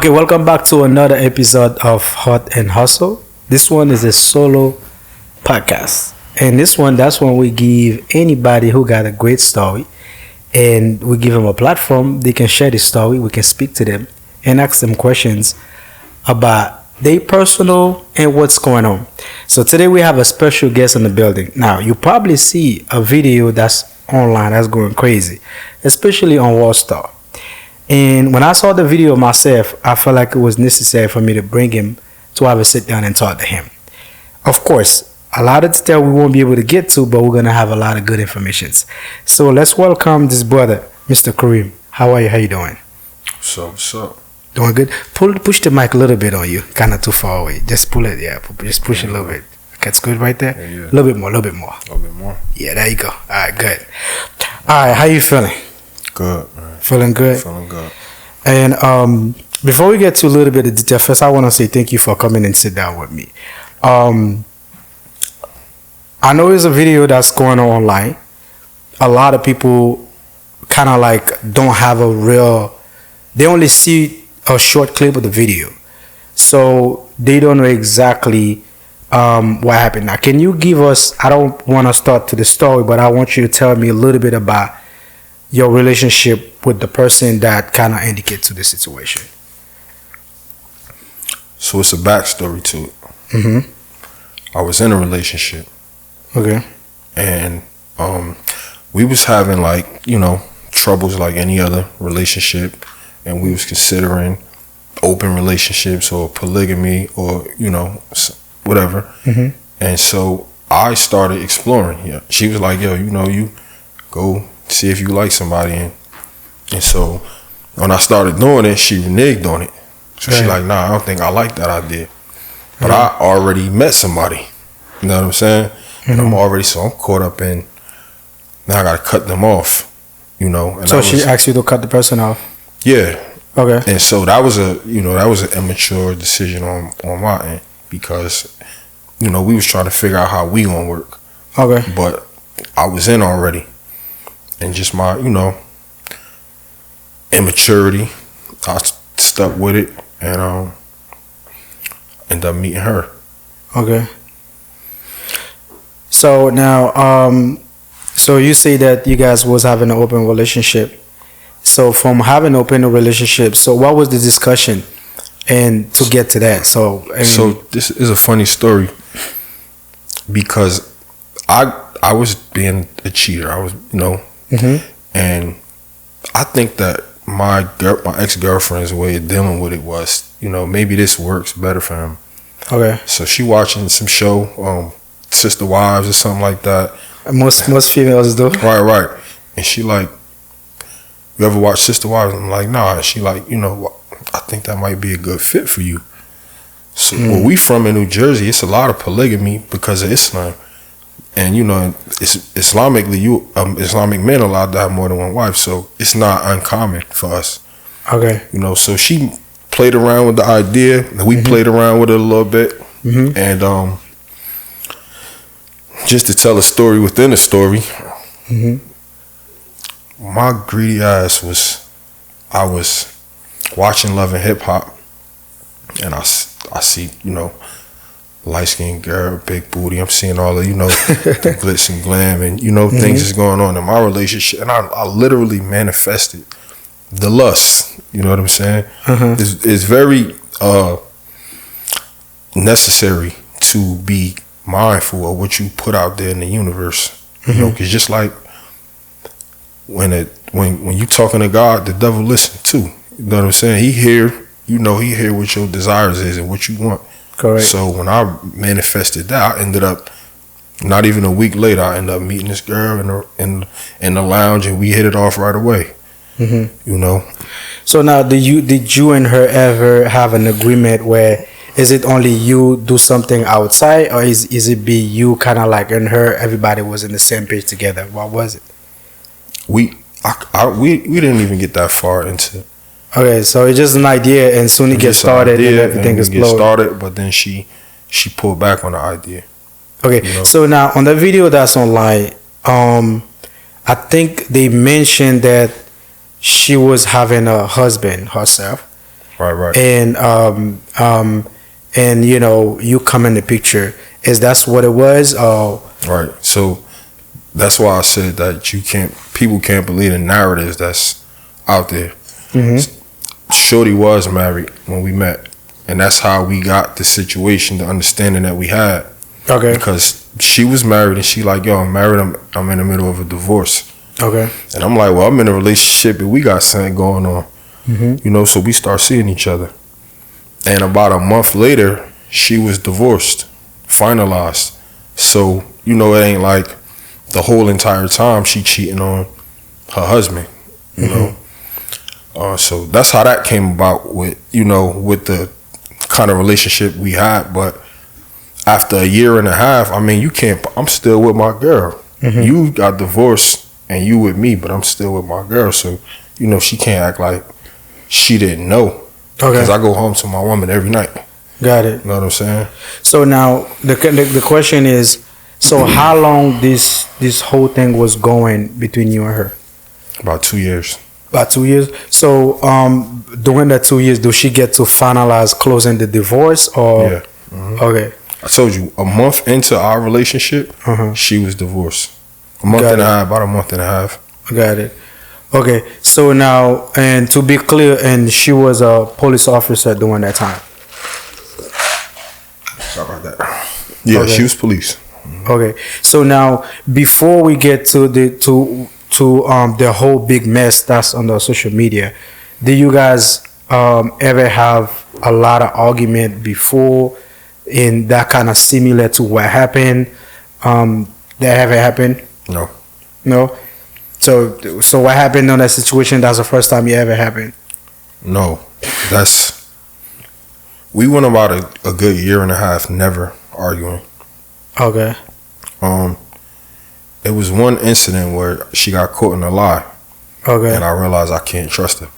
Okay, welcome back to another episode of Hot and Hustle. This one is a solo podcast. And this one, that's when we give anybody who got a great story and we give them a platform. They can share the story. We can speak to them and ask them questions about their personal and what's going on. So today we have a special guest in the building. Now, you probably see a video that's online that's going crazy, especially on Wallstar. And when I saw the video myself, I felt like it was necessary for me to bring him to have a sit down and talk to him. Of course, a lot of detail we won't be able to get to, but we're going to have a lot of good information. So let's welcome this brother, Mr. Kareem. How are you? How you doing? What's up? Doing good? Push the mic a little bit on you. Kind of too far away. Just pull it. Yeah, just push it a little bit. Okay, it's good right there? Yeah. A little bit more. A little bit more. Yeah, there you go. All right, good. All right, how you feeling? Good, man. Feeling good? Feeling good. And before we get to a little bit of detail, first I want to say thank you for coming and sit down with me. I know there's a video that's going on online. A lot of people kind of like don't have a real, they only see a short clip of the video. So they don't know exactly what happened. Now, can you give us, I don't want to start to the story, but I want you to tell me a little bit about your relationship with the person that kind of indicates to the situation. So it's a backstory to it. Mm-hmm. I was in a relationship. Okay. And we was having troubles like any other relationship, and we was considering open relationships or polygamy or whatever. Mm-hmm. And so I started exploring. Yeah, she was like, "Yo, you go see if you like somebody," and so when I started doing it, she reneged on it. So she like, "Nah, I don't think I like that idea." But I already met somebody. You know what I'm saying? And I'm caught up in, now I gotta cut them off. And so she asked you to cut the person off? Yeah. Okay. And so that was an immature decision on my end, because we was trying to figure out how we gonna work. Okay. But I was in already. And just my, immaturity, I stuck with it and ended up meeting her. Okay. So now, so you say that you guys was having an open relationship. So from having an open relationship, so what was the discussion and to get to that? So this is a funny story, because I was being a cheater. I was, mm-hmm. And I think that my ex-girlfriend's way of dealing with it was, maybe this works better for him. Okay. So she watching some show, Sister Wives or something like that. Most females do. Right. And she like, "You ever watch Sister Wives?" I'm like, "Nah." And she like, "I think that might be a good fit for you." So where we from in New Jersey, it's a lot of polygamy because of Islam. And it's Islamically, Islamic men are allowed to have more than one wife, so it's not uncommon for us. Okay. So she played around with the idea, and we played around with it a little bit, and just to tell a story within a story, my greedy ass I was watching Love and Hip Hop, and I see light-skinned girl, big booty. I'm seeing all of, the glitz and glam and, things is going on in my relationship. And I literally manifested the lust. You know what I'm saying? It's very necessary to be mindful of what you put out there in the universe. Because just like when you talking to God, the devil listen too. You know what I'm saying? He hear what your desires is and what you want. Correct. So when I manifested that, I ended up, not even a week later, I ended up meeting this girl in the lounge, and we hit it off right away. So now, did you and her ever have an agreement where is it only you do something outside, or is it be you kind of like and her, everybody was in the same page together? What was it? We didn't even get that far into. Okay, so it's just an idea, and soon it gets started, and everything exploded. But then she pulled back on the idea. Okay, so now on the video that's online, I think they mentioned that she was having a husband herself, Right. And you know, you come in the picture. Is that's what it was? Right. So that's why I said that people can't believe the narratives that's out there. Shorty was married when we met, and that's how we got the situation, the understanding that we had. Okay. Because she was married, and she like, yo, I'm married. I'm in the middle of a divorce. Okay. And I'm like, well, I'm in a relationship, and we got something going on. You know, so we start seeing each other. And about a month later, she was divorced, finalized. So, you know, it ain't like the whole entire time she cheating on her husband, you know. So that's how that came about with, you know, with the kind of relationship we had. But after a year and a half, I mean, I'm still with my girl. You got divorced and you with me, but I'm still with my girl. So, you know, she can't act like she didn't know. Because I go home to my woman every night. Got it. You know what I'm saying? So now the question is, so how long this whole thing was going between you and her? About 2 years. About 2 years. So during that 2 years, do she get to finalize closing the divorce or? Yeah. Okay. I told you, a month into our relationship, she was divorced. About a month and a half. Got it. Okay. So now, and to be clear, and she was a police officer during that time. Sorry about that. Yeah, she was police. Okay. So now, before we get to the whole big mess that's on the social media, did you guys ever have a lot of argument before in that kind of similar to what happened? That ever happened? No. No? So what happened on that situation? That's the first time you ever happened? No. We went about a good year and a half never arguing. Okay. It was one incident where she got caught in a lie. Okay. And I realized I can't trust her.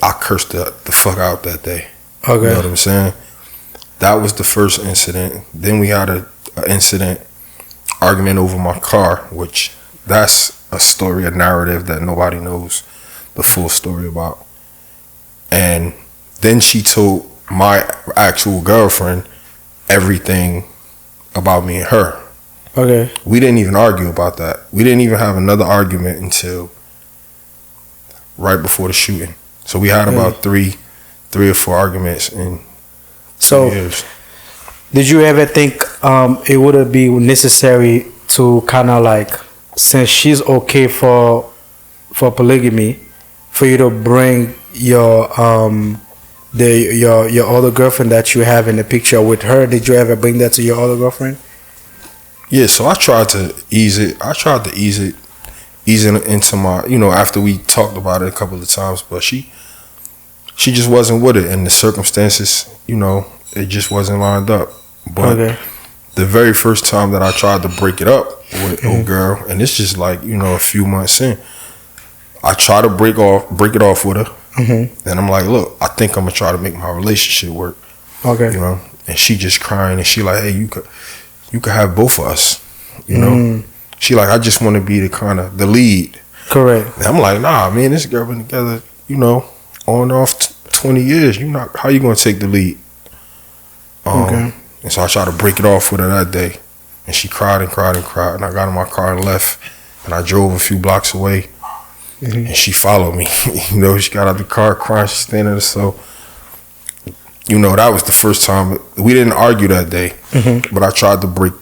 I cursed the fuck out that day. Okay. You know what I'm saying? That was the first incident. Then we had an argument over my car, which that's a story, a narrative that nobody knows the full story about. And then she told my actual girlfriend everything about me and her. Okay. We didn't even argue about that. We didn't even have another argument until right before the shooting. So we had about three or four arguments in 2 years. Did you ever think it would be necessary to kind of like, since she's okay for polygamy, for you to bring your your other girlfriend that you have in the picture with her? Did you ever bring that to your other girlfriend? Yeah, so I tried to ease it. Ease it into my, you know, after we talked about it a couple of times, but she just wasn't with it, and the circumstances, you know, it just wasn't lined up. But the very first time that I tried to break it up with old girl, and it's just like, you know, a few months in, I try to break it off with her, and I'm like, look, I think I'm gonna try to make my relationship work. Okay, you know, and she just crying, and she like, hey, you could have both of us, you know. She like, I just want to be the lead. Correct. And I'm like, nah, me and this girl been together, you know, on and off 20 years. How you gonna take the lead? And so I tried to break it off with her that day, and she cried and cried and cried. And I got in my car and left, and I drove a few blocks away, and she followed me. You know, she got out the car crying. She's standing there. So, you know, that was the first time. We didn't argue that day, but I tried to break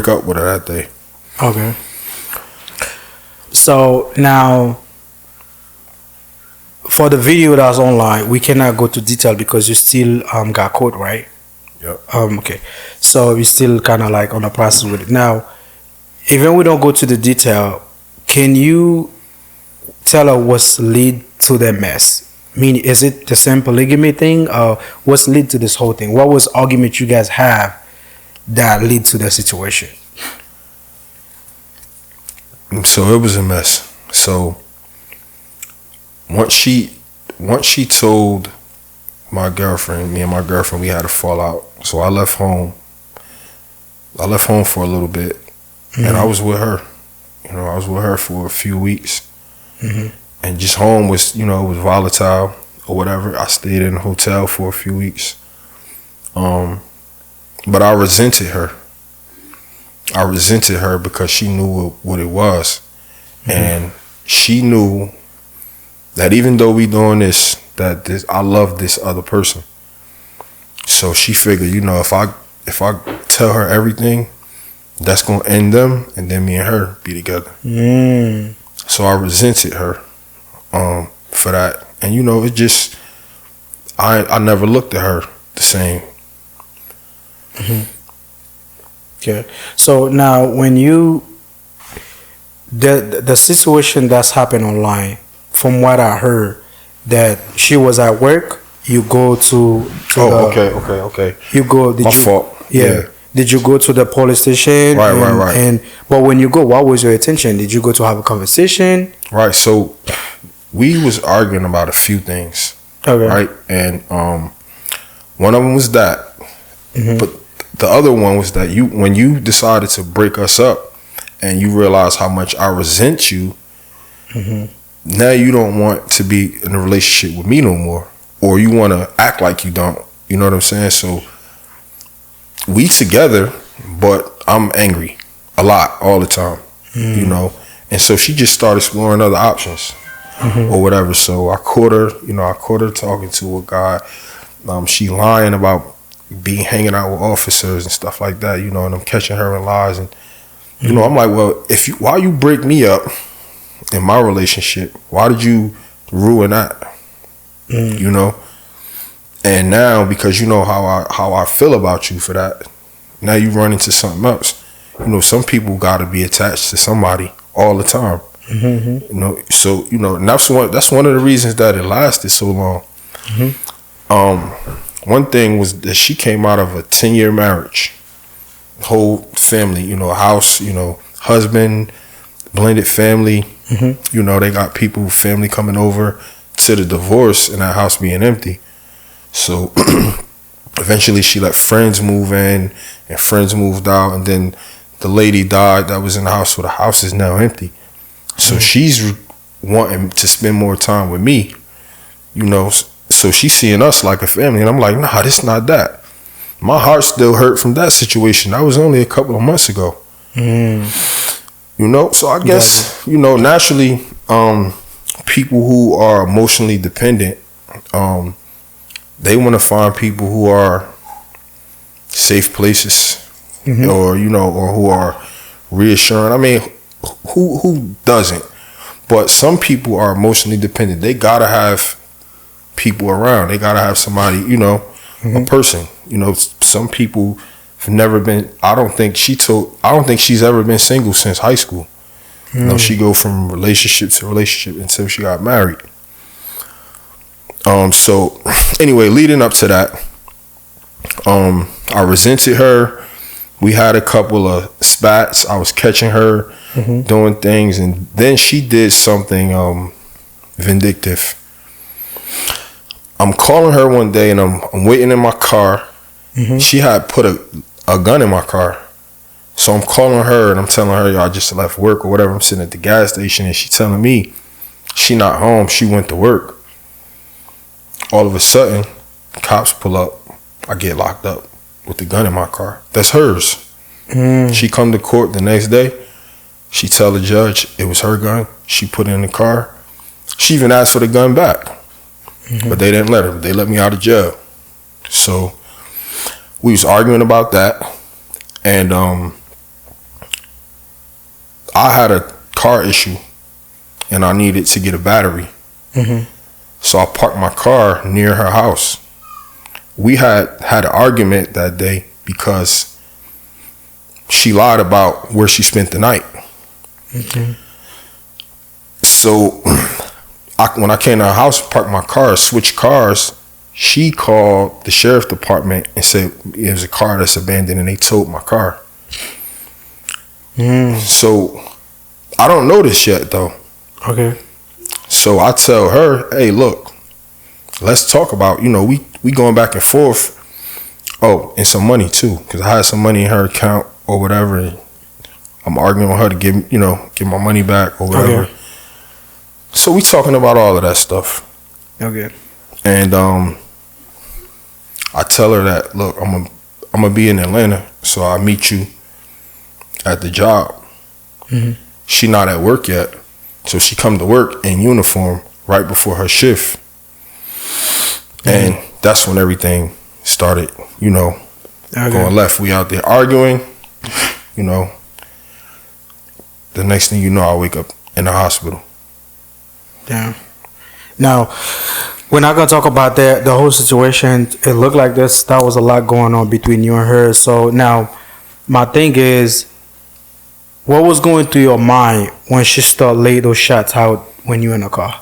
up with her that day. Okay. So now, for the video that's online, we cannot go to detail because you still got caught, right? Yep. Okay. So we still kind of like on the process with it. Now, even we don't go to the detail, can you tell us what's lead to the mess? I mean, is it the same polygamy thing, or what's lead to this whole thing? What was argument you guys have that lead to the situation? So it was a mess. So once she told my girlfriend, me and my girlfriend, we had a fallout. So I left home. For a little bit, and I was with her. You know, I was with her for a few weeks, and just home was, you know, it was volatile. or whatever. I stayed in a hotel for a few weeks. But I resented her. I resented her because she knew what it was. And she knew that even though we doing this, I love this other person. So she figured, you know, if I tell her everything, that's gonna end them, and then me and her be together. So I resented her for that. And you know, it just I never looked at her the same. Okay. So now when you the situation that's happened online, from what I heard, that she was at work, you go to okay. You go. My fault. Yeah. Did you go to the police station? Right. And but when you go, what was your intention? Did you go to have a conversation? Right. So we was arguing about a few things. Okay. Right. And one of them was that, but the other one was that when you decided to break us up, and you realize how much I resent you. Now you don't want to be in a relationship with me no more, or you want to act like you don't. You know what I'm saying? So we together, but I'm angry a lot all the time. You know, and so she just started exploring other options or whatever. So I caught her talking to a guy. She lying about hanging out with officers and stuff like that. You know, and I'm catching her in lies. And you know, I'm like, well, why you break me up in my relationship? Why did you ruin that? You know, and now because you know how I feel about you for that, now you run into something else. You know, some people got to be attached to somebody all the time. You know, so you know, and that's one of the reasons that it lasted so long. One thing was that she came out of a 10-year marriage, whole family, you know, house, you know, husband, blended family. You know, they got family coming over to the divorce and that house being empty. So eventually she let friends move in and friends moved out, and then the lady died that was in the house, so the house is now empty. So she's wanting to spend more time with me, you know, so she's seeing us like a family, and I'm like, nah, this not that. My heart still hurt from that situation. That was only a couple of months ago. You know, so I guess, you know, naturally, people who are emotionally dependent, they want to find people who are safe places, or, you know, or who are reassuring. I mean, who doesn't? But some people are emotionally dependent. They gotta have people around. They gotta have somebody, you know, a person. You know, some people have never been. I don't think she's ever been single since high school. You know, she go from relationship to relationship until she got married. So anyway, leading up to that, I resented her. We had a couple of spats. I was catching her doing things, and then she did something vindictive. I'm calling her one day, and I'm waiting in my car. She had put a gun in my car. So I'm calling her, and I'm telling her, yo, I just left work or whatever. I'm sitting at the gas station, and she telling me she not home. She went to work. All of a sudden, cops pull up. I get locked up with the gun in my car. That's hers. She come to court the next day. She tell the judge it was her gun. She put it in the car. She even asked for the gun back. But they didn't let her. They let me out of jail. So we was arguing about that. And I had a car issue, and I needed to get a battery. So I parked my car near her house. We had an argument that day because she lied about where she spent the night. So when I came to her house, parked my car, switched cars, she called the sheriff department and said it was a car that's abandoned, and they towed my car. So I don't know this yet though. Okay. So I tell her, hey, look, let's talk about, you know, we going back and forth. Oh, and some money too, because I had some money in her account or whatever. And I'm arguing with her to give my money back or whatever. Okay. So we talking about all of that stuff. Okay. And I tell her that, look, I'm gonna be in Atlanta, so I'll meet you at the job. Mm-hmm. She not at work yet, so she come to work in uniform right before her shift. And that's when everything started, going left. We out there arguing, The next thing you know, I wake up in the hospital. Damn. Now, we're not gonna talk about the whole situation. It looked like that was a lot going on between you and her. So now, my thing is, what was going through your mind when she started laying those shots out when you were in the car?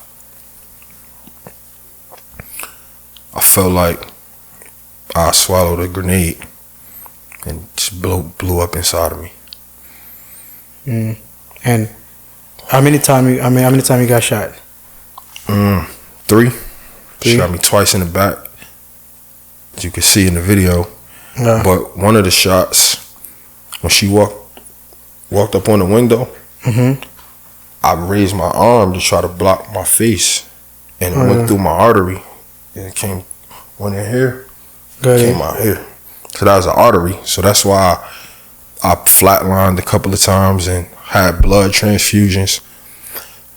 I felt like I swallowed a grenade and just blew up inside of me. And how many times you got shot? 3. She shot me twice in the back, as you can see in the video. Yeah. But one of the shots, when she walked up on the window, I raised my arm to try to block my face, and it went through my artery, and it went in here, came out here. So that was an artery. So that's why I flatlined a couple of times and had blood transfusions.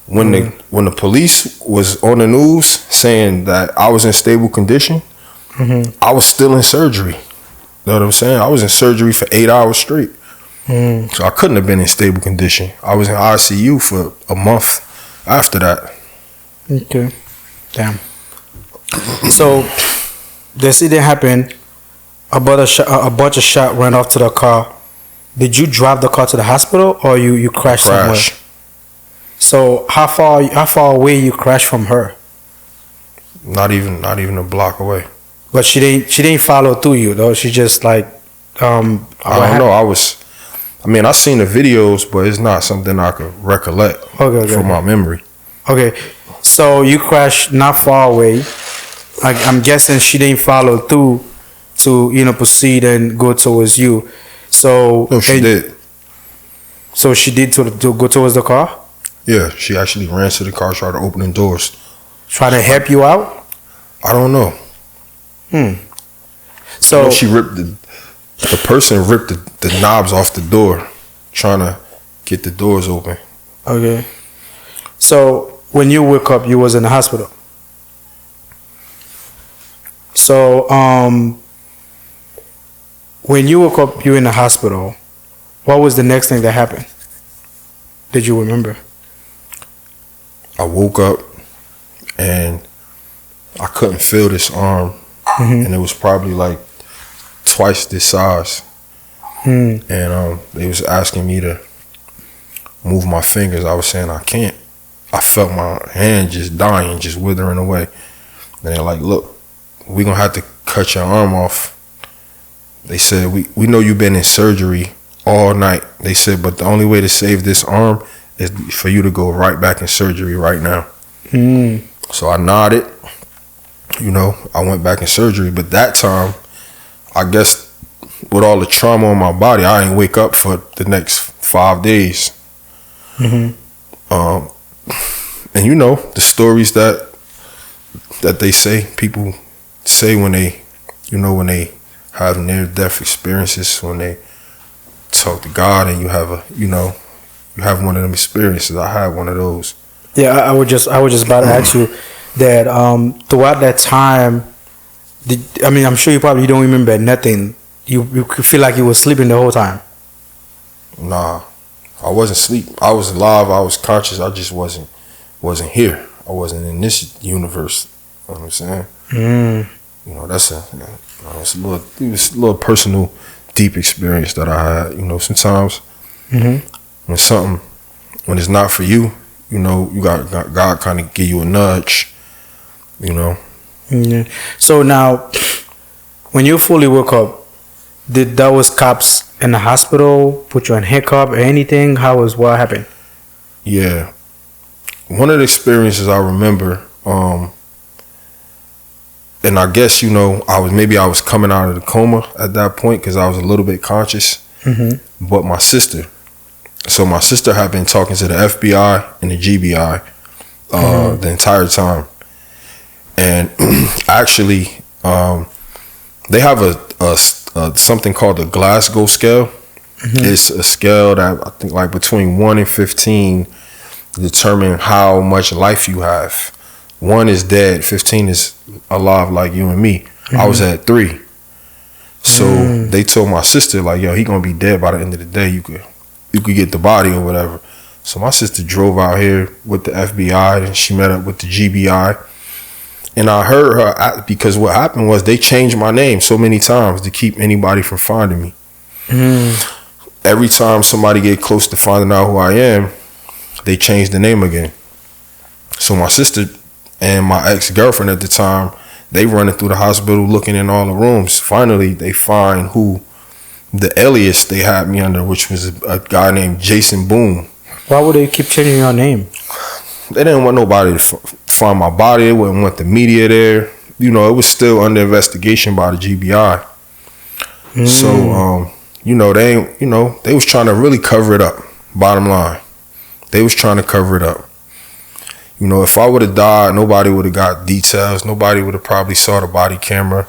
When the police was on the news saying that I was in stable condition, I was still in surgery. You know what I'm saying? I was in surgery for 8 hours straight. So I couldn't have been in stable condition. I was in ICU for a month after that. Okay. Damn. So this didn't happen. A bunch of shot went off to the car. Did you drive the car to the hospital, or you crashed somewhere? So how far away you crashed from her? Not even a block away. But she didn't follow through you though. She just like I don't know. I seen the videos, but it's not something I could recollect from my memory. Okay, so you crashed not far away. I'm guessing she didn't follow through to proceed and go towards you. So no, she did. So she did to go towards the car? Yeah, she actually ran to the car, tried to open the doors. Trying to help you out? I don't know. So she ripped the person ripped the knobs off the door, trying to get the doors open. Okay. So when you woke up, you was in the hospital. So when you woke up, you were in the hospital. What was the next thing that happened? Did you remember? I woke up and I couldn't feel this arm, and it was probably like twice this size. And they was asking me to move my fingers. I was saying I can't. I felt my hand just dying, just withering away. And they're like, look, we're gonna have to cut your arm off. They said, we know you've been in surgery all night. They said, but the only way to save this arm is for you to go right back in surgery right now. So I nodded. I went back in surgery. But that time, I guess with all the trauma on my body, I didn't wake up for the next 5 days. And the stories that they say, people say when they, when they have near-death experiences, when they talk to God and you have you have one of them experiences. I had one of those. Yeah, I was just about to ask you that throughout that time, I'm sure you probably don't remember nothing. You feel like you were sleeping the whole time. Nah, I wasn't asleep. I was alive. I was conscious. I just wasn't here. I wasn't in this universe. You know what I'm saying? That's it was a little personal, deep experience that I had. Sometimes when it's not for you, you got God kind of give you a nudge. So now, when you fully woke up, did those cops in the hospital put you on handcuff or anything? What happened? Yeah, one of the experiences I remember, and I guess I was coming out of the coma at that point because I was a little bit conscious. But my sister had been talking to the FBI and the GBI the entire time, And actually, they have a something called the Glasgow scale. It's a scale that I think like between 1 and 15 determine how much life you have. 1 is dead, 15 is alive, like you and me. I was at 3. So they told my sister, like, yo, he gonna be dead by the end of the day. You could get the body or whatever. So my sister drove out here with the FBI, and she met up with the GBI. And I heard her, because what happened was they changed my name so many times to keep anybody from finding me. Every time somebody get close to finding out who I am, they change the name again. So my sister and my ex-girlfriend at the time, they running through the hospital looking in all the rooms. Finally, they find who the alias they had me under, which was a guy named Jason Boone. Why would they keep changing your name? They didn't want nobody to find my body. They wouldn't want the media there. You know, it was still under investigation by the GBI. So, they was trying to really cover it up. Bottom line, they was trying to cover it up. You know, if I would have died, nobody would have got details. Nobody would have probably saw the body camera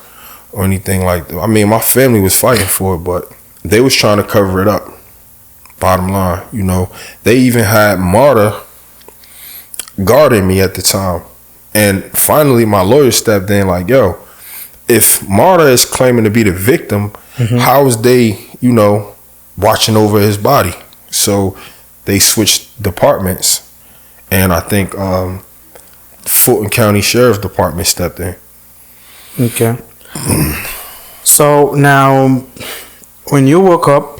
or anything like that. I mean, my family was fighting for it, but they was trying to cover it up. Bottom line, you know, they even had Marta guarding me at the time. And finally, my lawyer stepped in like, yo, if Marta is claiming to be the victim, how is they, you know, watching over his body? So they switched departments. And I think Fulton County Sheriff's Department stepped in. Okay. So now, when you woke up,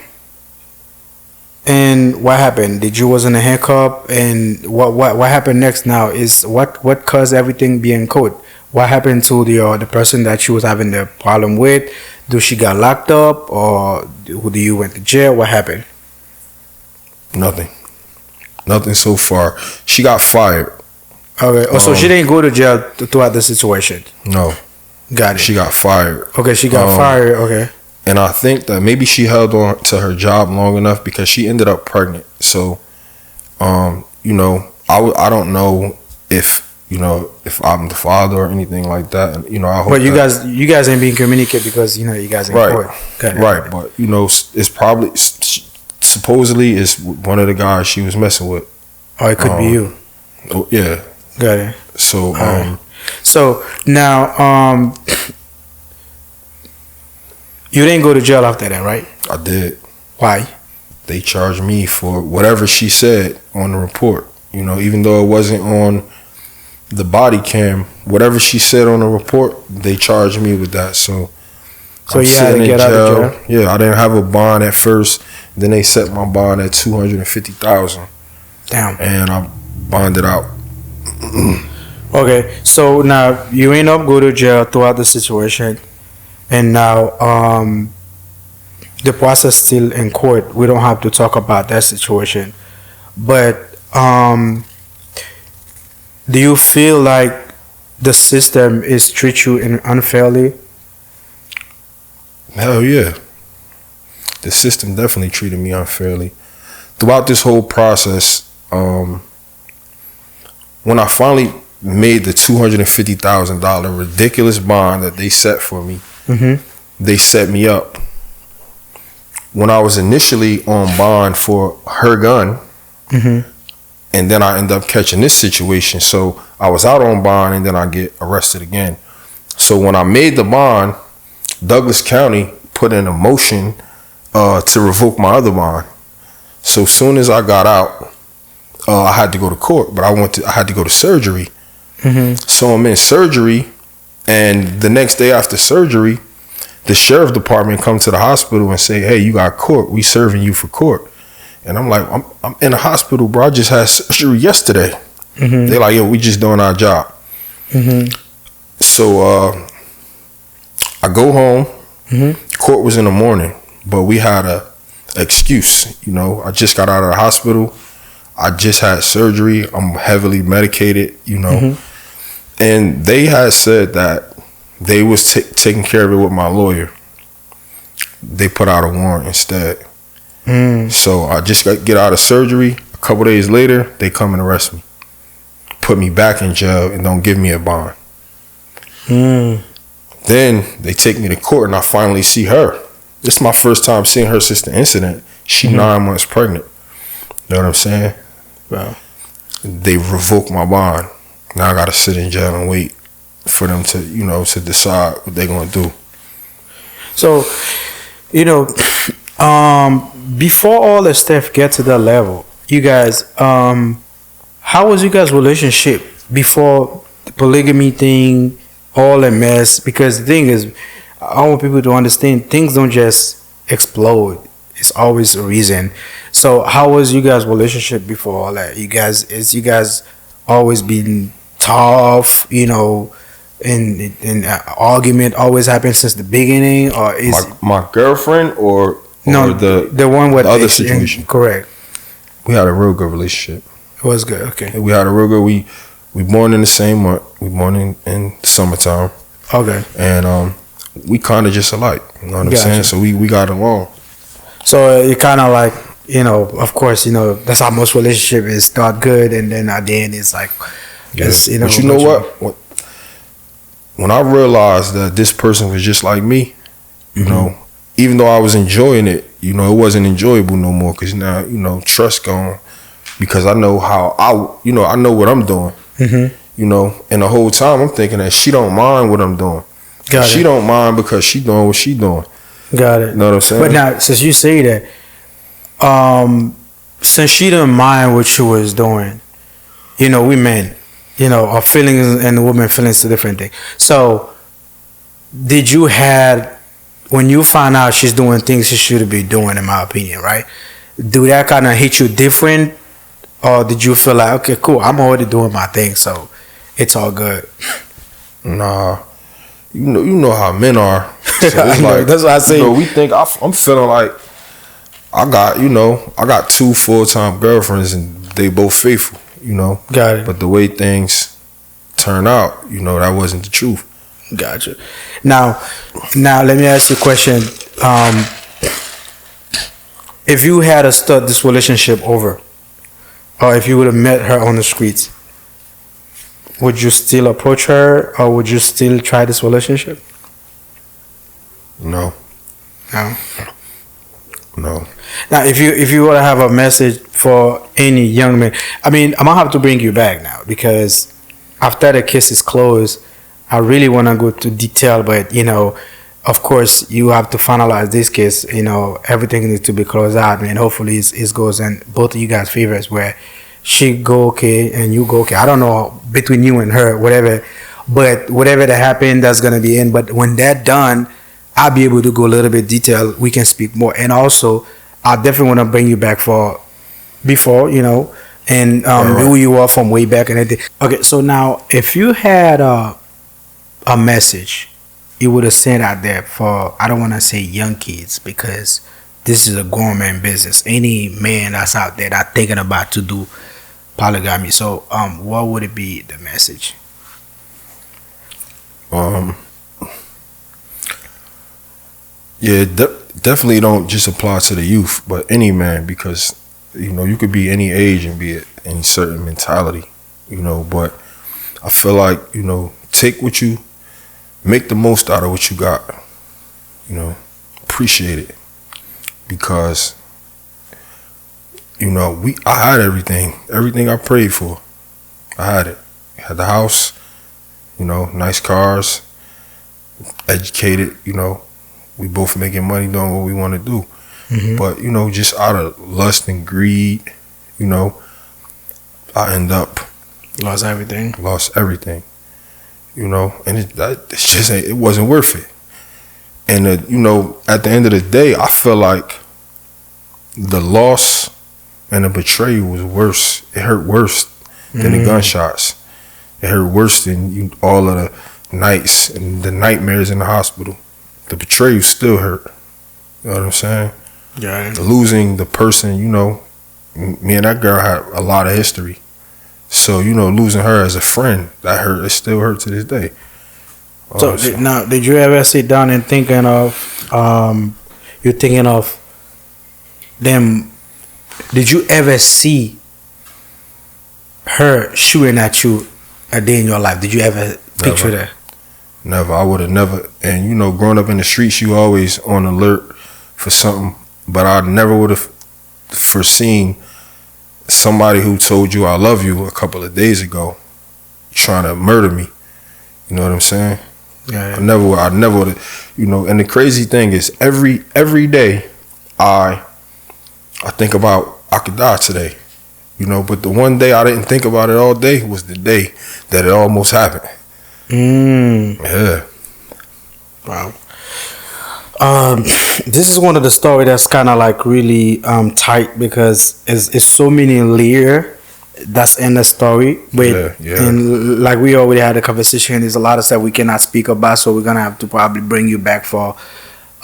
and what happened? Did you was in a handcuff? And what happened next? Now is what caused everything being code? What happened to the person that she was having the problem with? Do she got locked up, or do you went to jail? What happened? Nothing so far. She got fired. Okay. Oh, so she didn't go to jail throughout the situation? No. Got it. She got fired. Okay, she got fired. Okay. And I think that maybe she held on to her job long enough because she ended up pregnant. So, you know, I don't know if I'm the father or anything like that. You know, I hope. But you guys ain't being communicated because you guys ain't court. Right. But you know, it's probably supposedly is one of the guys she was messing with. Oh, it could be you. Oh, yeah. Got it. So, so now, you didn't go to jail after that, right? I did. Why? They charged me for whatever she said on the report. You know, even though it wasn't on the body cam, whatever she said on the report, they charged me with that. So you had to get out of jail? Yeah, I didn't have a bond at first. Then they set my bond at $250,000. Damn. And I bonded out. Okay, so now you end up go to jail throughout the situation, and now the process still in court. We don't have to talk about that situation, but do you feel like the system is treat you unfairly? Hell yeah. The system definitely treated me unfairly. Throughout this whole process, when I finally made the $250,000 ridiculous bond that they set for me, they set me up. When I was initially on bond for her gun, and then I end up catching this situation. So I was out on bond and then I get arrested again. So when I made the bond, Douglas County put in a motion to revoke my other bond. So soon as I got out, I had to go to court, but I had to go to surgery. So I'm in surgery, and the next day after surgery, the sheriff department come to the hospital and say, "Hey, you got court. We serving you for court." And I'm like, I'm in the hospital, bro. I just had surgery yesterday. They're like, "Yo, we just doing our job." So I go home. Court was in the morning, but we had a excuse. You know, I just got out of the hospital. I just had surgery. I'm heavily medicated, you know. And they had said that they was taking care of it with my lawyer. They put out a warrant instead. So I just get out of surgery. A couple days later, they come and arrest me. Put me back in jail and don't give me a bond. Then they take me to court, and I finally see her. This is my first time seeing her since the incident. She 9 months pregnant. You know what I'm saying? Wow. They revoke my bond. Now I gotta sit in jail and wait for them to, to decide what they're gonna do. So, before all the stuff get to that level, you guys, how was you guys' relationship before the polygamy thing, all the mess? Because the thing is, I want people to understand things don't just explode. It's always a reason. So, how was you guys' relationship before all that? You guys always been tough, and argument always happened since the beginning, or is my girlfriend or no the one with the other situation? Correct. We had a real good relationship. It was good. Okay. We had a real good. We born in the same month. We born in the summertime. Okay. And we kind of just alike. You know what I'm saying? So we got along. So it kind of like, of course, that's how most relationship is. Start good, and then at the end it's like, but you know what? When I realized that this person was just like me, even though I was enjoying it, it wasn't enjoyable no more, because now, trust gone, because I know how I know what I'm doing, and the whole time I'm thinking that she don't mind what I'm doing. She don't mind because she doing what she doing. Got it. You know what I'm saying? But now, since you say that, since she didn't mind what she was doing, we men, our feelings and the woman feelings are different thing. So, did you had, when you find out she's doing things she should be doing, in my opinion, right? Do that kind of hit you different, or did you feel like, okay, cool, I'm already doing my thing, so it's all good? Nah, you know how men are. So it's like, that's what I say. We think I'm feeling like I got 2 full-time girlfriends, and they both faithful. Got it. But the way things turn out, that wasn't the truth. Gotcha. Now let me ask you a question. If you had to start this relationship over, or if you would have met her on the streets, would you still approach her, or would you still try this relationship? No. Now, if you want to have a message for any young man, I mean, I'm gonna have to bring you back now, because after the case is closed, I really want to go to detail, but of course, you have to finalize this case. Everything needs to be closed out, and hopefully it goes in both of you guys' favors, where she go okay and you go okay. I don't know between you and her, whatever, but whatever that happened, that's gonna be in. But when that done, I'll be able to go a little bit detailed. We can speak more, and also I definitely want to bring you back for before, and who you are from way back and everything. Okay, so now if you had a message you would have sent out there for, I don't want to say young kids, because this is a grown man business. Any man that's out there that thinking about to do polygamy. So what would it be, the message? Yeah, definitely don't just apply to the youth, but any man, because you could be any age and be any certain mentality, but I feel like make the most out of what you got, appreciate it, because I had everything I prayed for. I had it. I had the house, nice cars, educated, we both making money doing what we want to do. But just out of lust and greed, I end up lost everything, and it wasn't worth it. And at the end of the day, I feel like the loss and the betrayal was worse. It hurt worse than the gunshots. It hurt worse than all of the nights and the nightmares in the hospital. The betrayal still hurt. You know what I'm saying? Yeah. Losing the person, me and that girl had a lot of history. So, losing her as a friend, that hurt. It still hurt to this day. So, now, did you ever sit down and thinking of, you're thinking of them, did you ever see her shooting at you a day in your life? Did you ever picture that? Never. I would have never. And you know, growing up in the streets, you always on alert for something. But I never would have foreseen somebody who told you I love you a couple of days ago trying to murder me. You know what I'm saying? Yeah. I never would have, you know. And the crazy thing is, every day I think about I could die today, you know. But the one day I didn't think about it all day was the day that it almost happened. Yeah. Wow. This is one of the story that's kind of like really tight because it's so many layers that's in the story. But and like we already had a conversation, there's a lot of stuff we cannot speak about, so we're gonna have to probably bring you back for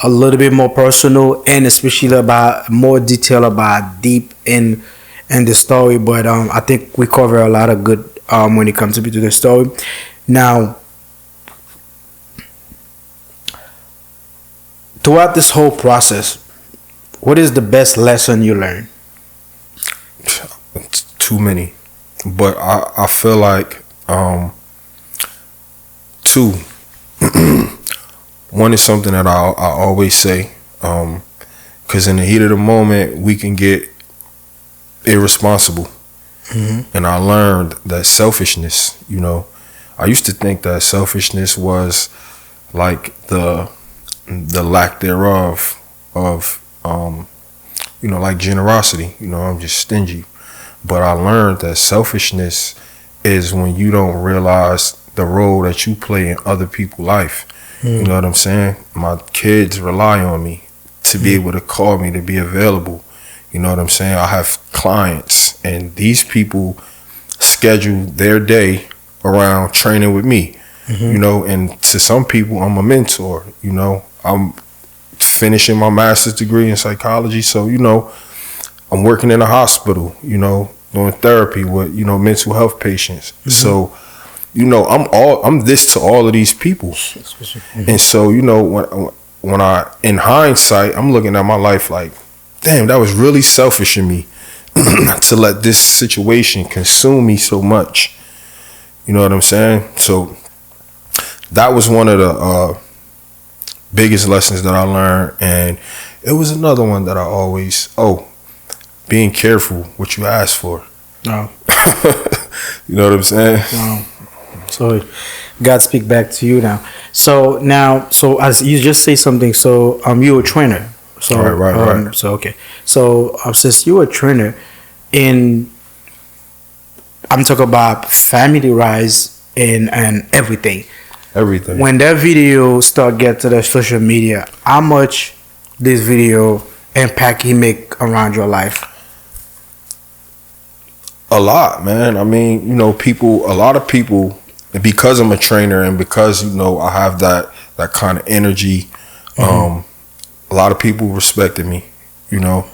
a little bit more personal and especially about more detail about deep in the story. But I think we cover a lot of good when it comes to the story. Now, throughout this whole process, what is the best lesson you learned? Too many, but I feel like two. One is something that I always say, because in the heat of the moment we can get irresponsible, and I learned that selfishness. You know, I used to think that selfishness was like the lack thereof of you know, like generosity. You know, I'm just stingy. But I learned that selfishness is when you don't realize the role that you play in other people's life. You know what I'm saying? My kids rely on me to be able to call me, to be available. You know what I'm saying? I have clients, and these people schedule their day around training with me. You know, and to some people, I'm a mentor. You know, I'm finishing my master's degree in psychology, so you know, I'm working in a hospital, you know, doing therapy with, you know, mental health patients. So, you know, I'm this to all of these people. And so, you know, when I, in hindsight, I'm looking at my life like, damn, that was really selfish of me to let this situation consume me so much. You know what I'm saying? So that was one of the biggest lessons that I learned. And it was another one that I always, being careful what you ask for. Oh. You know what I'm saying? So God speak back to you now. So as you just say something, so you're a trainer. So right. So okay. So since you're a trainer, I'm talking about family rise and everything. Everything. When that video start get to the social media, how much this video impact he make around your life? A lot, man. I mean, you know, a lot of people, because I'm a trainer and because, you know, I have that kind of energy, a lot of people respected me, you know,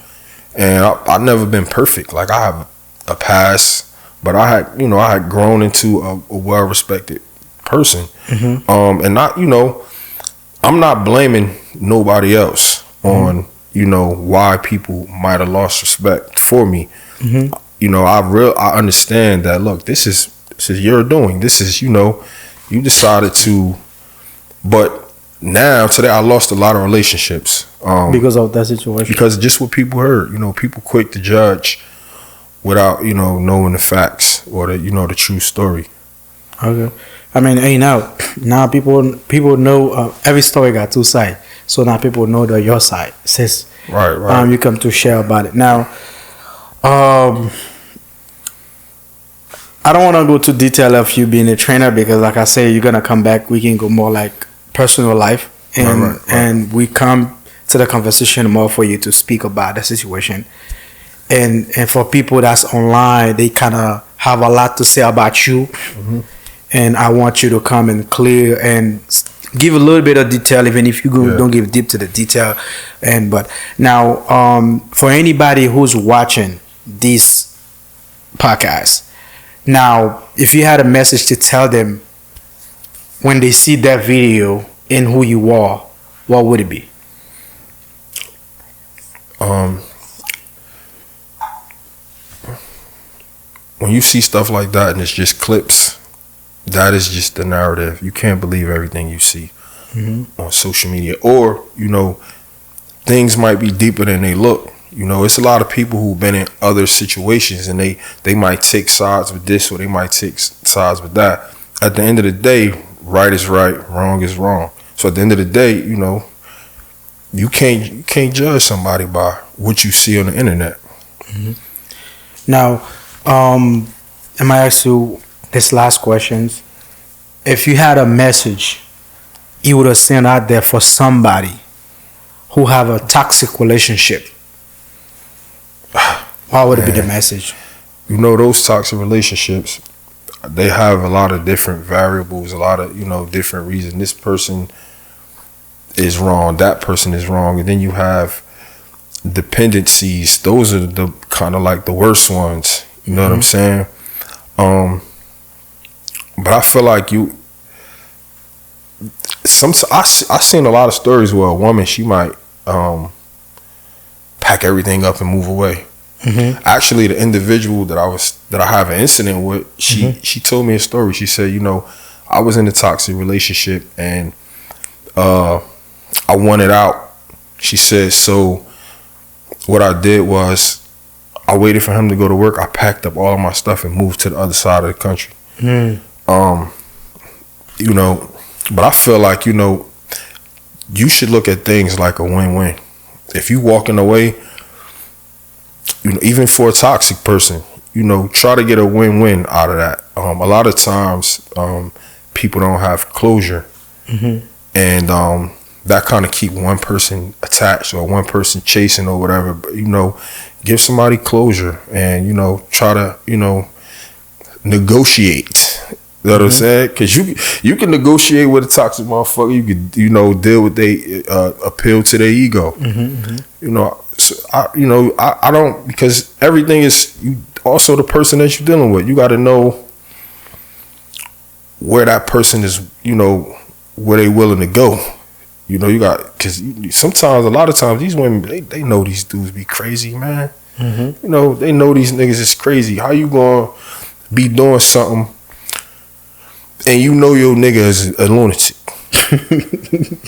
and I've never been perfect. Like, I have a past, but I had grown into a well-respected person. And not, you know, I'm not blaming nobody else on, you know, why people might have lost respect for me. You know, I understand that, look, this is your doing. This is, you know, you decided to, but now today I lost a lot of relationships. Because of that situation. Because just what people heard, you know, people quick to judge without, you know, knowing the facts or the, you know, the true story. Okay. I mean, hey, now people know every story got two sides. So now people know your side. Since right. You come to share about it. Now, I don't want to go to detail of you being a trainer because, like I say, you're gonna come back. We can go more like personal life, and and we come to the conversation more for you to speak about the situation. And for people that's online, they kind of have a lot to say about you. And I want you to come and clear and give a little bit of detail, even if you don't give deep to the detail. But now, for anybody who's watching this podcast, now, if you had a message to tell them when they see that video and who you are, what would it be? When you see stuff like that and it's just clips, that is just the narrative. You can't believe everything you see on social media, or things might be deeper than they look. It's a lot of people who've been in other situations, and they might take sides with this, or they might take sides with that. At the end of the day, right is right, wrong is wrong. So at the end of the day, you can't judge somebody by what you see on the internet. Now, I'm gonna ask you this last question. If you had a message you would have sent out there for somebody who have a toxic relationship, what would be the message? Those toxic relationships, they have a lot of different variables, a lot of different reasons. This person is wrong, that person is wrong, and then you have dependencies. Those are the kind of like the worst ones. You know what I'm saying? But I feel like I seen a lot of stories where a woman, she might pack everything up and move away. Actually, the individual that I have an incident with, she told me a story. She said, I was in a toxic relationship and I wanted out. She said, so what I did was I waited for him to go to work. I packed up all of my stuff and moved to the other side of the country. But I feel like, you should look at things like a win-win. If you walking away, even for a toxic person, try to get a win-win out of that. A lot of times, people don't have closure, and that kind of keep one person attached or one person chasing or whatever. But give somebody closure and try to negotiate. You know what I'm saying? Because you can negotiate with a toxic motherfucker. You can deal with they appeal to their ego. So I don't, because everything is also the person that you're dealing with. You got to know where that person is. Where they willing to go. You got, because sometimes, a lot of times, these women they know these dudes be crazy, man. They know these niggas is crazy. How you gonna be doing something and your nigga is a lunatic?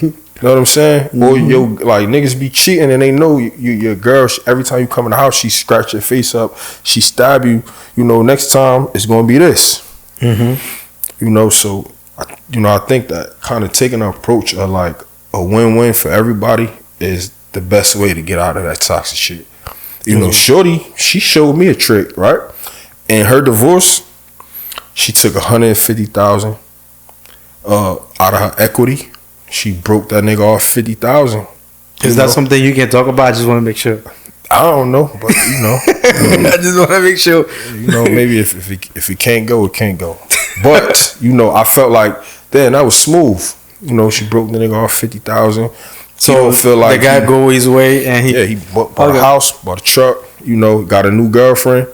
You know what I'm saying? Or like niggas be cheating and they know your girl, every time you come in the house, she scratch your face up, she stab you. Next time it's gonna be this. So I think that kind of taking an approach of like a win-win for everybody is the best way to get out of that toxic shit. Shorty, she showed me a trick, right? In her divorce, she took $150,000 out of her equity. She broke that nigga off $50,000. Is that something you can talk about? I just want to make sure. I don't know, but I just want to make sure. Maybe if it can't go, it can't go. But I felt like, damn, that was smooth. She broke the nigga off $50,000. So feel like the guy go his way and he bought a house, bought a truck. Got a new girlfriend.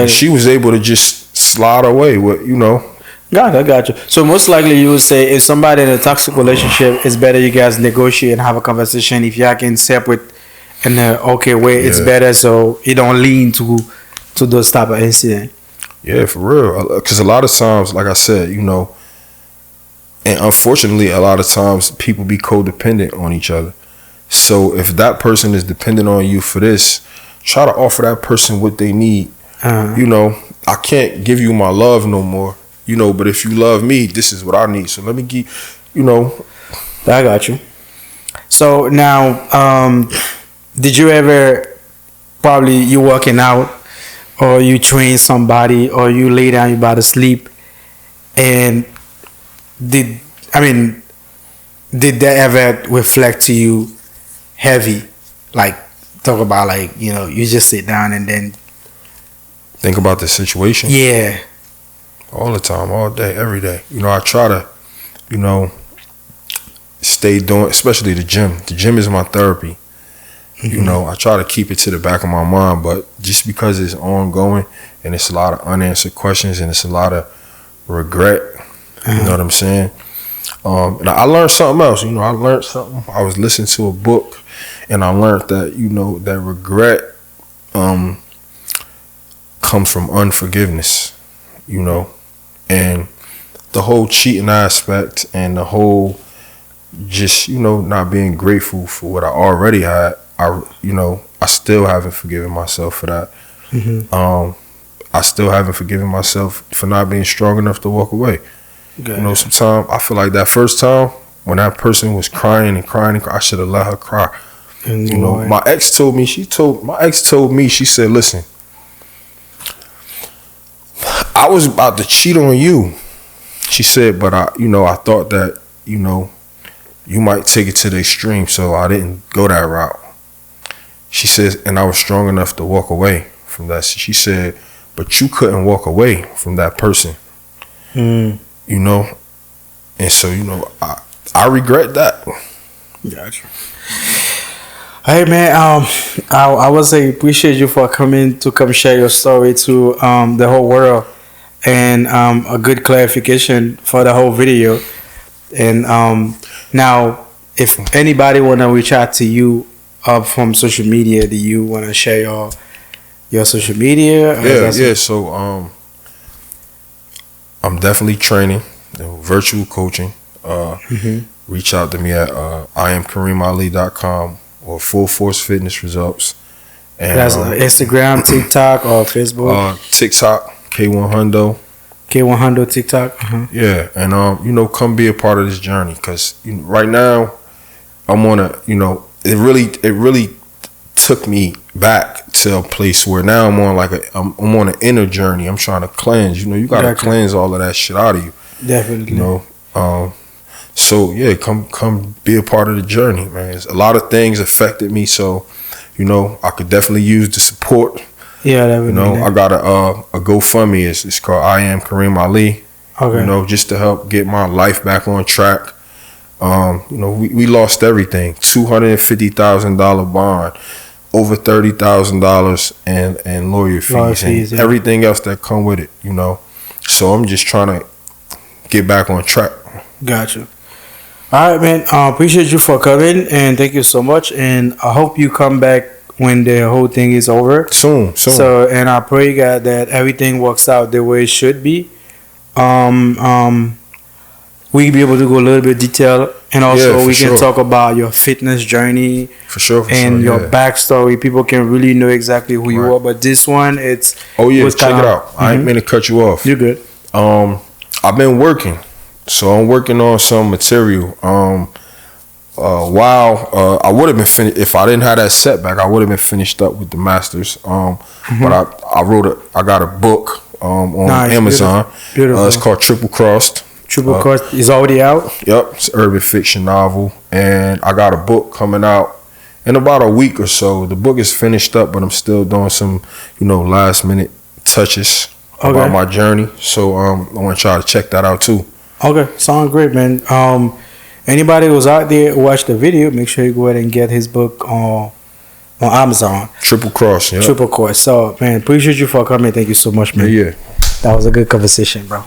She was able to just slide away with I got you. So most likely you would say if somebody in a toxic relationship, it's better you guys negotiate and have a conversation. If y'all can separate in a okay way, it's better so you don't lean to those type of incident. Yeah, for real. Because a lot of times, like I said, and unfortunately, a lot of times people be codependent on each other. So if that person is dependent on you for this, try to offer that person what they need. I can't give you my love no more. But if you love me, this is what I need. So let me give, I got you. So now, did you ever, probably you working out or you train somebody or you lay down, you about to sleep, and did that ever reflect to you heavy? Like, talk about like, you just sit down and then think about the situation? Yeah. All the time, all day, every day. I try to, stay doing, especially the gym. The gym is my therapy. I try to keep it to the back of my mind, but just because it's ongoing and it's a lot of unanswered questions and it's a lot of regret, you know what I'm saying? And I learned something else. I was listening to a book and I learned that, that regret comes from unforgiveness, and the whole cheating aspect and the whole just, you know, not being grateful for what I already had. I still haven't forgiven myself for that. I still haven't forgiven myself for not being strong enough to walk away. Okay. You know, sometimes I feel like that first time when that person was crying and crying, I should have let her cry. You know, my ex told me, she said, listen, I was about to cheat on you. She said, but I thought that, you know, you might take it to the extreme, so I didn't go that route. She says, and I was strong enough to walk away from that. She said, but you couldn't walk away from that person. You know? And so, you know, I regret that. Gotcha. Hey man, I would say appreciate you for coming to come share your story to the whole world, and a good clarification for the whole video. And now, if anybody wanna reach out to you from social media, do you wanna share your social media? Yeah. So I'm definitely training, virtual coaching. Reach out to me at IamKareemAli.com or Full Force Fitness Results. And that's Instagram, TikTok, or Facebook. TikTok, K100. K100 TikTok. Yeah, and you know, come be a part of this journey, because you know, right now I'm on a, you know, it really took me back to a place where now I'm on I'm on an inner journey. I'm trying to cleanse. You know, you gotta cleanse all of that shit out of you. Definitely. You know, so yeah, come be a part of the journey, man. A lot of things affected me, so you know, I could definitely use the support. Yeah, that would you know, I got a GoFundMe. It's called I Am Kareem Ali. Okay. You know, just to help get my life back on track. You know, we lost everything. $250,000 bond, over $30,000 and lawyer fees, and everything else that come with it. You know, so I'm just trying to get back on track. Gotcha. All right, man. Appreciate you for coming, and thank you so much. And I hope you come back when the whole thing is over. Soon. So, and I pray God that everything works out the way it should be. We be able to go a little bit detail, and also we can talk about your fitness journey and your backstory. People can really know exactly who you are. But this one, it's check it out. I ain't mean to cut you off. You're good. I've been working, so I'm working on some material. I would have been finished if I didn't have that setback. I would have been finished up with the masters. But I got a book on Amazon. Beautiful. It's called Triple Crossed. Triple Crossed is already out. Yep, it's an urban fiction novel, and I got a book coming out in about a week or so. The book is finished up, but I'm still doing some, you know, last minute touches about my journey. So I want y'all to check that out too. Okay, sounds great, man. Anybody who's out there watch the video, make sure you go ahead and get his book on Amazon. Triple Cross, yeah. Triple Cross. So, man, appreciate you for coming. Thank you so much, man. Yeah. That was a good conversation, bro.